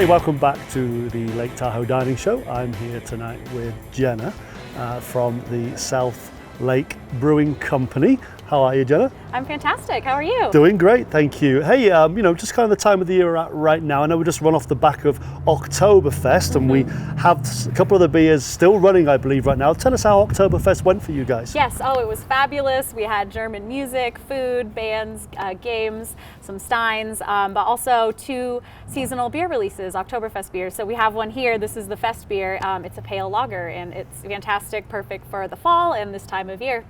Hey, welcome back to the Lake Tahoe Dining Show. I'm here tonight with Jenna from the South Lake Brewing Company. How are you, Jenna? I'm fantastic. How are you? Doing great, thank you. Hey, just kind of the time of the year we're at right now. I know we just run off the back of Oktoberfest, and we have a couple of the beers still running, I believe, right now. Tell us how Oktoberfest went for you guys. Yes, it was fabulous. We had German music, food, bands, games, some steins, but also 2 seasonal beer releases, Oktoberfest beers. So we have one here. This is the Fest beer. It's a pale lager, and it's fantastic, perfect for the fall and this time of year.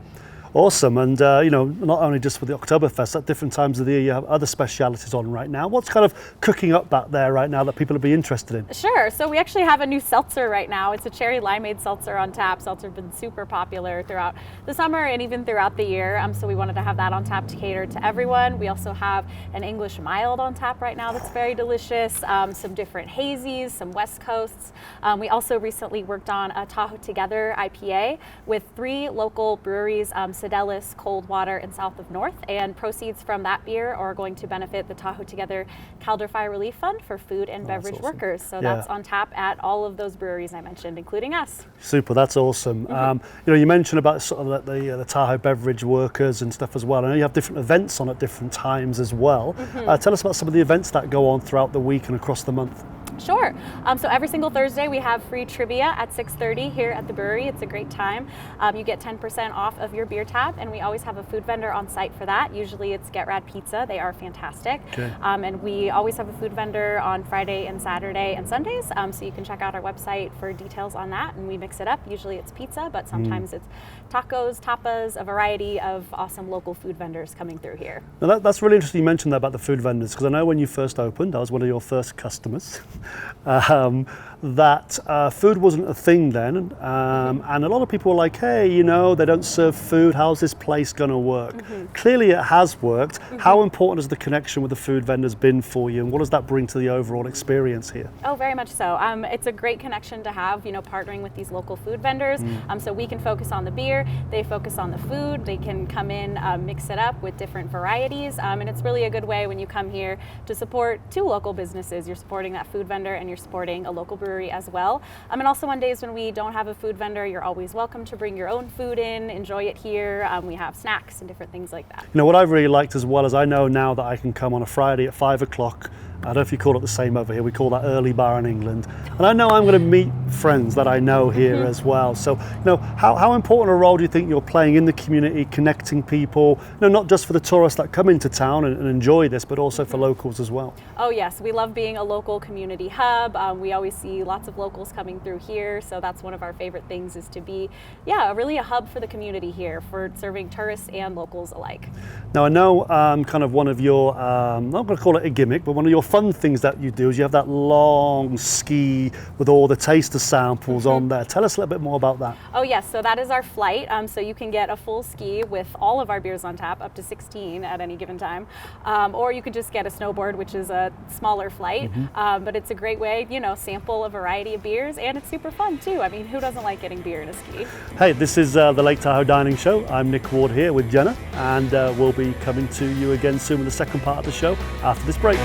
Awesome, and not only just for the Oktoberfest, at different times of the year you have other specialities on right now. What's kind of cooking up back there right now that people would be interested in? Sure, so we actually have a new seltzer right now. It's a cherry limeade seltzer on tap. Seltzer's been super popular throughout the summer and even throughout the year, so we wanted to have that on tap to cater to everyone. We also have an English mild on tap right now that's very delicious, some different hazies, some West Coasts. We also recently worked on a Tahoe Together IPA with 3 local breweries, Sedalis, Coldwater, and South of North, and proceeds from that beer are going to benefit the Tahoe Together Calder Fire Relief Fund for food and beverage workers. So that's on tap at all of those breweries I mentioned, including us. Super, that's awesome. You mentioned about sort of the Tahoe beverage workers and stuff as well. I know you have different events on at different times as well. Tell us about some of the events that go on throughout the week and across the month. Sure. So every single Thursday we have free trivia at 6:30 here at the brewery. It's a great time. You get 10% off of your beer tab, and we always have a food vendor on site for that. Usually it's Get Rad Pizza. They are fantastic. Okay. And we always have a food vendor on Friday and Saturday and Sundays. So you can check out our website for details on that, and we mix it up. Usually it's pizza, but sometimes it's tacos, tapas, a variety of awesome local food vendors coming through here. Now that's really interesting you mentioned that about the food vendors, because I know when you first opened, I was one of your first customers. That food wasn't a thing then, and a lot of people were like, hey, they don't serve food, how's this place going to work? Clearly it has worked. How important has the connection with the food vendors been for you, and what does that bring to the overall experience here? Oh, very much so. It's a great connection to have, partnering with these local food vendors, so we can focus on the beer, they focus on the food, they can come in, mix it up with different varieties, and it's really a good way when you come here to support 2 local businesses. You're supporting that food vendor and you're supporting a local brewery as well. And also on days when we don't have a food vendor, you're always welcome to bring your own food in, enjoy it here. We have snacks and different things like that. What I've really liked as well is I know now that I can come on a Friday at 5 o'clock. I don't know if you call it the same over here. We call that early bar in England. And I know I'm going to meet friends that I know here as well. So, how important a role do you think you're playing in the community, connecting people, not just for the tourists that come into town and enjoy this, but also for locals as well? Oh yes, we love being a local community hub. We always see lots of locals coming through here. So that's one of our favorite things, is to be, really a hub for the community here, for serving tourists and locals alike. Now I know kind of one of your, I'm not going to call it a gimmick, but one of your fun things that you do is you have that long ski with all the taster samples on there. Tell us a little bit more about that. Oh yes, so that is our flight. So you can get a full ski with all of our beers on tap, up to 16 at any given time. Or you could just get a snowboard, which is a smaller flight. But it's a great way, sample a variety of beers, and it's super fun too. I mean, who doesn't like getting beer in a ski? Hey, this is the Lake Tahoe Dining Show. I'm Nick Ward here with Jenna, and we'll be coming to you again soon with the second part of the show after this break.